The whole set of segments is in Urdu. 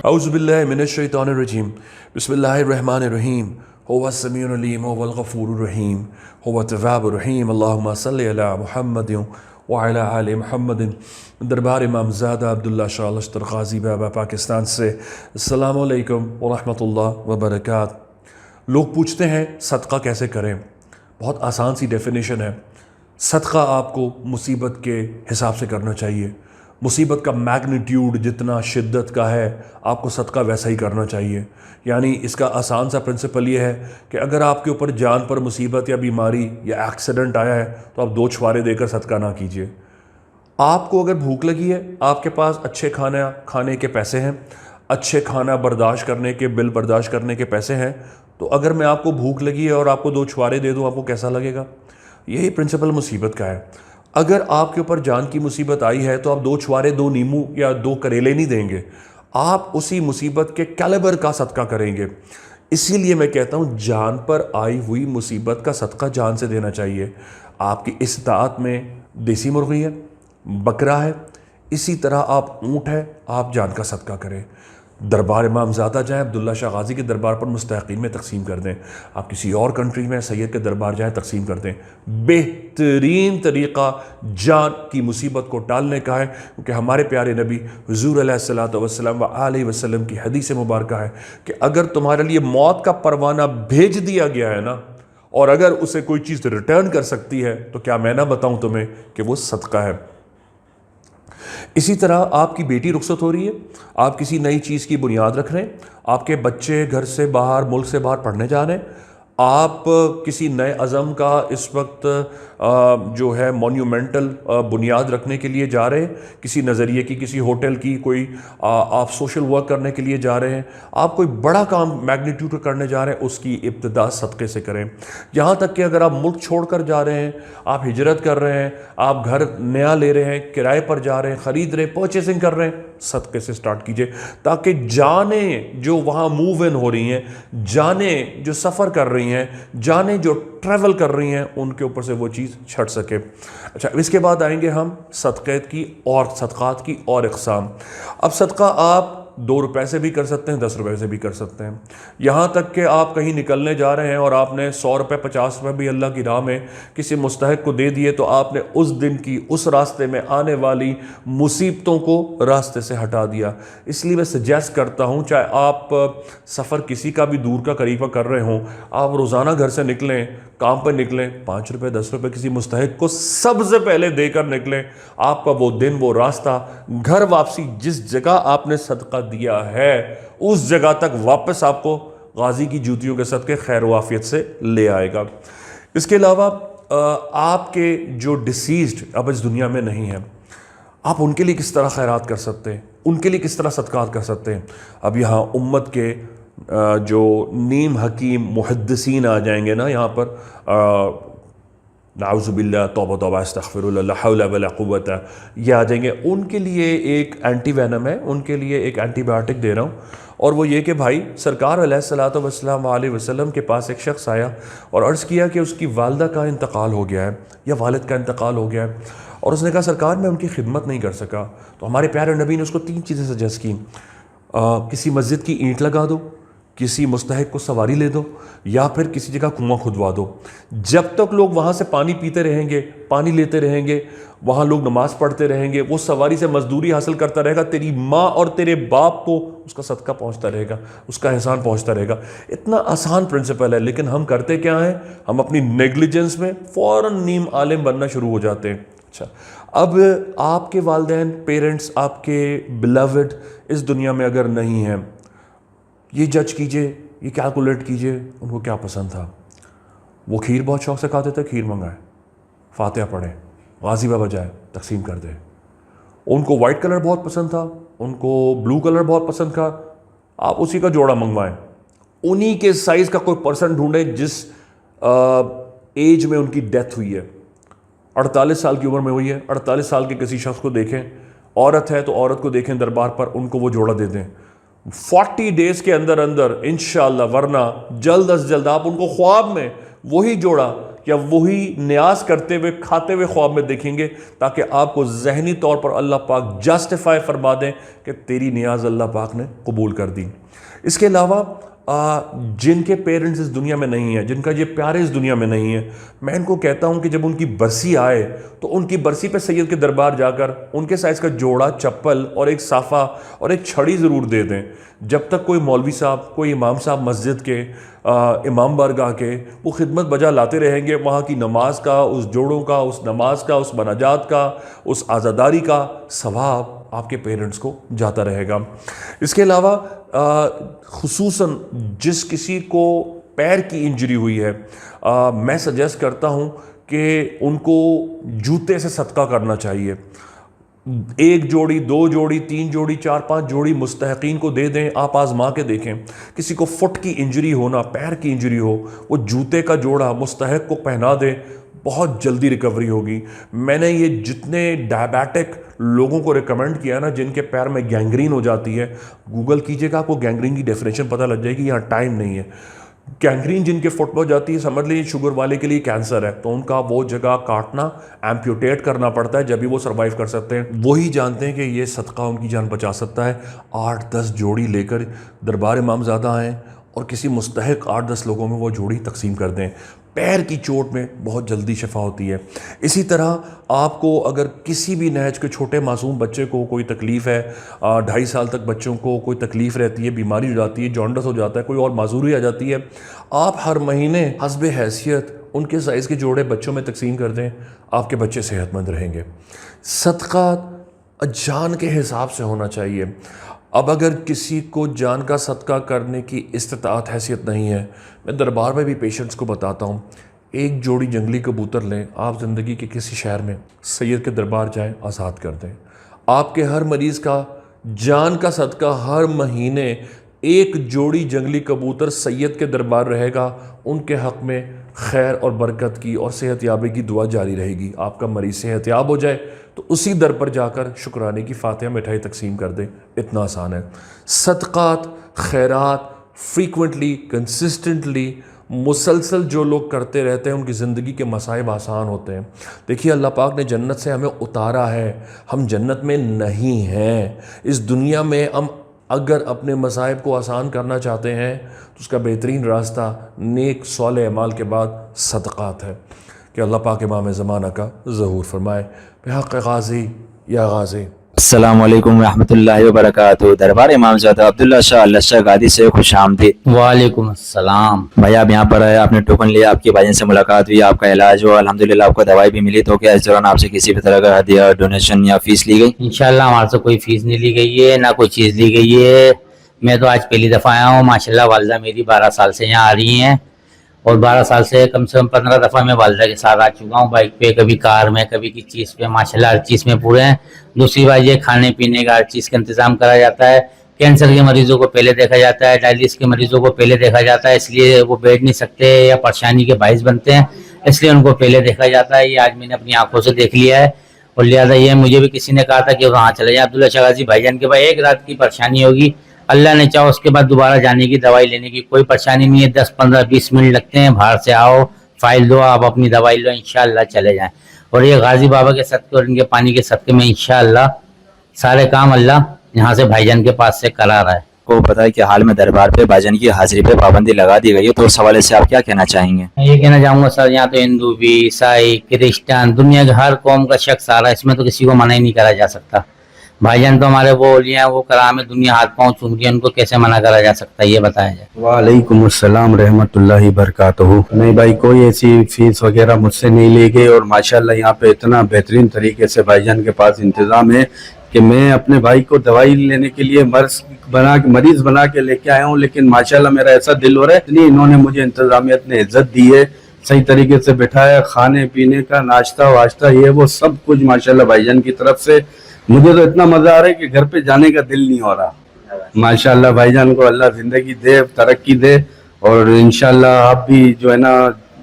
اعوذ باللہ من الشیطان الرجیم بسم اللہ الرحمن الرحیم هو السمیع العلیم هو الغفور الرحیم هو التواب الرحیم اللہم صلی علی محمد وعلی آل محمد۔ دربار امام زادہ عبداللہ شاہ لشتر غازی بابا پاکستان سے السلام علیکم ورحمۃ اللہ وبرکاتہ۔ لوگ پوچھتے ہیں صدقہ کیسے کریں؟ بہت آسان سی ڈیفینیشن ہے۔ صدقہ آپ کو مصیبت کے حساب سے کرنا چاہیے۔ مصیبت کا میگنیٹیوڈ جتنا شدت کا ہے آپ کو صدقہ ویسا ہی کرنا چاہیے۔ یعنی اس کا آسان سا پرنسپل یہ ہے کہ اگر آپ کے اوپر جان پر مصیبت یا بیماری یا ایکسیڈنٹ آیا ہے تو آپ 2 چھوارے دے کر صدقہ نہ کیجیے۔ آپ کو اگر بھوک لگی ہے، آپ کے پاس اچھے کھانے کے پیسے ہیں، اچھے کھانا برداشت کرنے کے بل برداشت کرنے کے پیسے ہیں، تو اگر میں آپ کو بھوک لگی ہے اور آپ کو 2 چھوارے دے دوں آپ کو کیسا لگے گا؟ یہی پرنسپل مصیبت کا ہے۔ اگر آپ کے اوپر جان کی مصیبت آئی ہے تو آپ 2 چھوارے 2 نیمو یا 2 کریلے نہیں دیں گے، آپ اسی مصیبت کے کیلیبر کا صدقہ کریں گے۔ اسی لیے میں کہتا ہوں جان پر آئی ہوئی مصیبت کا صدقہ جان سے دینا چاہیے۔ آپ کی استطاعت میں دیسی مرغی ہے، بکرا ہے، اسی طرح آپ اونٹ ہے، آپ جان کا صدقہ کریں۔ دربار امام زادہ جائیں، عبداللہ شاہ غازی کے دربار پر مستحقین میں تقسیم کر دیں۔ آپ کسی اور کنٹری میں سید کے دربار جائیں، تقسیم کر دیں۔ بہترین طریقہ جان کی مصیبت کو ٹالنے کا ہے، کیونکہ ہمارے پیارے نبی حضور علیہ الصلوۃ والسلام علیہ وسلم کی حدیث مبارکہ ہے کہ اگر تمہارے لیے موت کا پروانہ بھیج دیا گیا ہے نا، اور اگر اسے کوئی چیز ریٹرن کر سکتی ہے تو کیا میں نہ بتاؤں تمہیں کہ وہ صدقہ ہے۔ اسی طرح آپ کی بیٹی رخصت ہو رہی ہے، آپ کسی نئی چیز کی بنیاد رکھ رہے ہیں، آپ کے بچے گھر سے باہر ملک سے باہر پڑھنے جا رہے ہیں، آپ کسی نئے عزم کا اس وقت جو ہے مونیومنٹل بنیاد رکھنے کے لیے جا رہے ہیں، کسی نظریے کی، کسی ہوٹل کی، کوئی آپ سوشل ورک کرنے کے لیے جا رہے ہیں، آپ کوئی بڑا کام میگنیٹیوڈ کرنے جا رہے ہیں، اس کی ابتدا صدقے سے کریں۔ یہاں تک کہ اگر آپ ملک چھوڑ کر جا رہے ہیں، آپ ہجرت کر رہے ہیں، آپ گھر نیا لے رہے ہیں، کرائے پر جا رہے ہیں، خرید رہے ہیں، پرچیزنگ کر رہے ہیں، صدقے سے سٹارٹ کیجئے، تاکہ جانیں جو وہاں موو ان ہو رہی ہیں، جانیں جو سفر کر رہی ہیں، جانیں جو ٹریول کر رہی ہیں، ان کے اوپر سے وہ چیز چھٹ سکے۔ اچھا، اس کے بعد آئیں گے ہم صدقات کی اور اقسام۔ اب صدقہ آپ 2 روپے سے بھی کر سکتے ہیں، 10 روپے سے بھی کر سکتے ہیں۔ یہاں تک کہ آپ کہیں نکلنے جا رہے ہیں اور آپ نے 100 روپے 50 روپے بھی اللہ کی راہ میں کسی مستحق کو دے دیے تو آپ نے اس دن کی اس راستے میں آنے والی مصیبتوں کو راستے سے ہٹا دیا۔ اس لیے میں سجیسٹ کرتا ہوں چاہے آپ سفر کسی کا بھی دور کا قریب کر رہے ہوں، آپ روزانہ گھر سے نکلیں، کام پر نکلیں، 5 روپے 10 روپے کسی مستحق کو سب سے پہلے دے کر نکلیں۔ آپ کا وہ دن، وہ راستہ، گھر واپسی جس جگہ آپ نے صدقہ دیا ہے اس جگہ تک واپس آپ کو غازی کی جوتیوں کے صدقے خیر و عافیت سے لے آئے گا۔ اس کے علاوہ آپ کے جو ڈیسیزڈ اب اس دنیا میں نہیں ہیں، آپ ان کے لیے کس طرح خیرات کر سکتے ہیں، ان کے لیے کس طرح صدقات کر سکتے ہیں۔ اب یہاں امت کے جو نیم حکیم محدثین آ جائیں گے نا، یہاں پر نعوذ باللہ، توبہ توبہ، استغفر اللہ، لا حول ولا قوت، یہ آ جائیں گے۔ ان کے لیے ایک اینٹی وینم ہے، ان کے لیے ایک اینٹی بایوٹک دے رہا ہوں، اور وہ یہ کہ بھائی سرکار علیہ الصلوۃ والسلام علیہ وسلم کے پاس ایک شخص آیا اور عرض کیا کہ اس کی والدہ کا انتقال ہو گیا ہے یا والد کا انتقال ہو گیا ہے، اور اس نے کہا سرکار میں ان کی خدمت نہیں کر سکا۔ تو ہمارے پیارے نبی نے اس کو 3 چیزیں سجیسٹ کی، کسی مسجد کی اینٹ لگا دو، کسی مستحق کو سواری لے دو، یا پھر کسی جگہ کنواں کھدوا دو۔ جب تک لوگ وہاں سے پانی پیتے رہیں گے، پانی لیتے رہیں گے، وہاں لوگ نماز پڑھتے رہیں گے، وہ سواری سے مزدوری حاصل کرتا رہے گا، تیری ماں اور تیرے باپ کو اس کا صدقہ پہنچتا رہے گا، اس کا احسان پہنچتا رہے گا۔ اتنا آسان پرنسپل ہے، لیکن ہم کرتے کیا ہیں؟ ہم اپنی نیگلیجنس میں فوراً نیم عالم بننا شروع ہو جاتے ہیں۔ اچھا، اب آپ کے والدین، پیرنٹس، آپ کے بلاوڈ اس دنیا میں اگر نہیں ہیں، یہ جج کیجئے، یہ کیلکولیٹ کیجئے ان کو کیا پسند تھا۔ وہ کھیر بہت شوق سے کھاتے تھے، کھیر منگائے، فاتحہ پڑھیں، غازی بابا جائے، تقسیم کر دیں۔ ان کو وائٹ کلر بہت پسند تھا، ان کو بلو کلر بہت پسند تھا، آپ اسی کا جوڑا منگوائیں، انہی کے سائز کا کوئی پرسن ڈھونڈیں جس ایج میں ان کی ڈیتھ ہوئی ہے، 48 سال کی عمر میں ہوئی ہے، 48 سال کے کسی شخص کو دیکھیں، عورت ہے تو عورت کو دیکھیں دربار پر، ان کو وہ جوڑا دے دیں 40 ڈیز کے اندر اندر انشاءاللہ، ورنہ جلد از جلد آپ ان کو خواب میں وہی جوڑا یا وہی نیاز کرتے ہوئے کھاتے ہوئے خواب میں دیکھیں گے تاکہ آپ کو ذہنی طور پر اللہ پاک جسٹیفائی فرما دیں کہ تیری نیاز اللہ پاک نے قبول کر دی۔ اس کے علاوہ جن کے پیرنٹس اس دنیا میں نہیں ہیں، جن کا یہ پیارے اس دنیا میں نہیں ہیں، میں ان کو کہتا ہوں کہ جب ان کی برسی آئے تو ان کی برسی پہ سید کے دربار جا کر ان کے سائز کا جوڑا، چپل اور ایک صافہ اور ایک چھڑی ضرور دے دیں۔ جب تک کوئی مولوی صاحب، کوئی امام صاحب مسجد کے، امام بارگاہ کے وہ خدمت بجا لاتے رہیں گے، وہاں کی نماز کا، اس جوڑوں کا، اس نماز کا، اس مناجات کا، اس عزاداری کا ثواب آپ کے پیرنٹس کو جاتا رہے گا۔ اس کے علاوہ خصوصاً جس کسی کو پیر کی انجری ہوئی ہے، میں سجیسٹ کرتا ہوں کہ ان کو جوتے سے صدقہ کرنا چاہیے۔ 1 جوڑی، 2 جوڑی، 3 جوڑی، 4 5 جوڑی مستحقین کو دے دیں۔ آپ آزما کے دیکھیں، کسی کو فٹ کی انجری ہو نا، پیر کی انجری ہو، وہ جوتے کا جوڑا مستحق کو پہنا دے، بہت جلدی ریکوری ہوگی۔ میں نے یہ جتنے ڈائبیٹک لوگوں کو ریکمینڈ کیا نا جن کے پیر میں گینگرین ہو جاتی ہے، گوگل کیجئے گا، آپ کو گینگرین کی ڈیفینیشن پتہ لگ جائے گی، یہاں ٹائم نہیں ہے۔ گینگرین جن کے فٹ میں ہو جاتی ہے، سمجھ لیجیے شوگر والے کے لیے کینسر ہے، تو ان کا وہ جگہ کاٹنا، ایمپیوٹیٹ کرنا پڑتا ہے، جبھی وہ سروائیو کر سکتے ہیں۔ وہی جانتے ہیں کہ یہ صدقہ ان کی جان بچا سکتا ہے۔ 8-10 جوڑی لے کر دربار امام زادہ آئیں اور کسی مستحق 8-10 لوگوں میں وہ جوڑی تقسیم کر دیں۔ پیر کی چوٹ میں بہت جلدی شفا ہوتی ہے۔ اسی طرح آپ کو اگر کسی بھی نہج کے چھوٹے معصوم بچے کو کوئی تکلیف ہے، 2.5 سال تک بچوں کو کوئی تکلیف رہتی ہے، بیماری ہو جاتی ہے، جانڈس ہو جاتا ہے، کوئی اور معذوری آ جاتی ہے، آپ ہر مہینے حسب حیثیت ان کے سائز کے جوڑے بچوں میں تقسیم کر دیں، آپ کے بچے صحت مند رہیں گے۔ صدقہ جان کے حساب سے ہونا چاہیے۔ اب اگر کسی کو جان کا صدقہ کرنے کی استطاعت حیثیت نہیں ہے، میں دربار میں بھی پیشنٹس کو بتاتا ہوں، 1 جوڑی جنگلی کبوتر لیں، آپ زندگی کے کسی شہر میں سید کے دربار جائیں، آزاد کر دیں۔ آپ کے ہر مریض کا جان کا صدقہ ہر مہینے 1 جوڑی جنگلی کبوتر سید کے دربار رہے گا، ان کے حق میں خیر اور برکت کی اور صحت یابی کی دعا جاری رہے گی۔ آپ کا مریض صحت یاب ہو جائے تو اسی در پر جا کر شکرانے کی فاتحہ مٹھائی تقسیم کر دیں، اتنا آسان ہے۔ صدقات، خیرات فریکوینٹلی، کنسسٹنٹلی، مسلسل جو لوگ کرتے رہتے ہیں ان کی زندگی کے مصائب آسان ہوتے ہیں۔ دیکھیے اللہ پاک نے جنت سے ہمیں اتارا ہے، ہم جنت میں نہیں ہیں۔ اس دنیا میں ہم اگر اپنے مصائب کو آسان کرنا چاہتے ہیں تو اس کا بہترین راستہ نیک صالح اعمال کے بعد صدقات ہے۔ کہ اللہ پاک امام زمانہ کا ظہور فرمائے۔ بحق غازی یا غازی۔ السلام علیکم ورحمۃ اللہ وبرکاتہ۔ دربار امام زادہ عبداللہ شاہ اللہ شاہ گادی سے خوش آمدید۔ وعلیکم السلام بھائی آپ یہاں پر آئے، آپ نے ٹوکن لیا، آپ کے بھائی سے ملاقات ہوئی، آپ کا علاج ہوا، الحمدللہ آپ کو دوائی بھی ملی، تو کیا اس دوران آپ سے کسی بھی طرح کا ہدیہ، ڈونیشن یا فیس لی گئی؟ انشاءاللہ ہمارے سے کوئی فیس نہیں لی گئی ہے، نہ کوئی چیز لی گئی ہے۔ میں تو آج پہلی دفعہ آیا ہوں۔ ماشاءاللہ والدہ میری 12 سال سے یہاں آ رہی ہیں، اور 12 سال سے کم 15 دفعہ میں والدہ کے ساتھ آ چکا ہوں، بائک پہ، کبھی کار میں، کبھی کسی چیز پہ۔ ماشاءاللہ ہر چیز میں پورے ہیں۔ دوسری بات یہ کھانے پینے کا ہر چیز کا انتظام کرا جاتا ہے۔ کینسر کے مریضوں کو پہلے دیکھا جاتا ہے، ڈائلسس کے مریضوں کو پہلے دیکھا جاتا ہے، اس لیے وہ بیٹھ نہیں سکتے یا پریشانی کے باعث بنتے ہیں، اس لیے ان کو پہلے دیکھا جاتا ہے۔ یہ آج میں نے اپنی آنکھوں سے دیکھ لیا ہے، اور لہٰذا یہ مجھے بھی کسی نے کہا تھا کہ وہاں چلے جائیں عبداللہ شاہ غازی بھائی جان کے پاس، 1 رات کی پریشانی ہوگی، اللہ نے چاہو اس کے بعد دوبارہ جانے کی، دوائی لینے کی کوئی پریشانی نہیں ہے۔ 10-15-20 منٹ لگتے ہیں، باہر سے آؤ، فائل دو، آپ اپنی دوائی لو، انشاءاللہ چلے جائیں۔ اور یہ غازی بابا کے صدقے اور ان کے پانی کے صدقے میں انشاءاللہ سارے کام اللہ یہاں سے بھائی جان کے پاس سے کرا رہا ہے۔ کو پتا ہے کہ حال میں دربار پہ بھائی جان کی حاضری پہ پابندی لگا دی گئی ہے، تو اس حوالے سے آپ کیا کہنا چاہیں گے؟ میں یہ کہنا چاہوں گا سر، یہاں تو ہندو بھی، عیسائی، کرسچن، دنیا کے ہر قوم کا شخص آ رہا ہے، اس میں تو کسی کو منع ہی نہیں کرا جا سکتا۔ بھائی جان تو ہمارے وہ اولیاء ہیں، وہ کرام ہے، دنیا ہاتھ پاؤں چوم رہی ہے، ان کو کیسے منع کرا جا سکتا ہے، یہ بتایا جائے۔ وعلیکم السلام رحمۃ اللہ وبرکاتہ۔ نہیں بھائی، کوئی ایسی فیس وغیرہ مجھ سے نہیں لی گئی، اور ماشاءاللہ یہاں پہ اتنا بہترین طریقے سے بھائی جان کے پاس انتظام ہے کہ میں اپنے بھائی کو دوائی لینے کے لیے مریض بنا کے لے کے آیا ہوں، لیکن ماشاءاللہ میرا ایسا دل ہو رہا ہے، اتنی انہوں نے مجھے انتظامیت نے عزت دی ہے، صحیح طریقے سے بٹھایا، کھانے پینے کا ناشتہ واشتہ یہ وہ سب کچھ ماشاءاللہ بھائی جان کی طرف سے۔ مجھے تو اتنا مزہ آ رہا ہے کہ گھر پہ جانے کا دل نہیں ہو رہا۔ ماشاءاللہ بھائی جان کو اللہ زندگی دے، ترقی دے، اور انشاءاللہ آپ بھی جو ہے نا،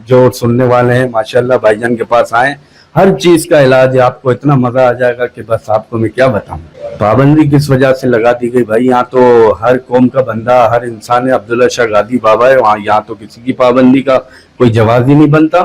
جو سننے والے ہیں، ماشاءاللہ بھائی جان کے پاس آئیں، ہر چیز کا علاج ہے، آپ کو اتنا مزہ آ جائے گا کہ بس آپ کو میں کیا بتاؤں۔ پابندی کس وجہ سے لگا دی گئی بھائی؟ یہاں تو ہر قوم کا بندہ، ہر انسان ہے، عبداللہ شاہ غازی بابا ہے وہاں، یہاں تو کسی کی پابندی کا کوئی جواز ہی نہیں بنتا۔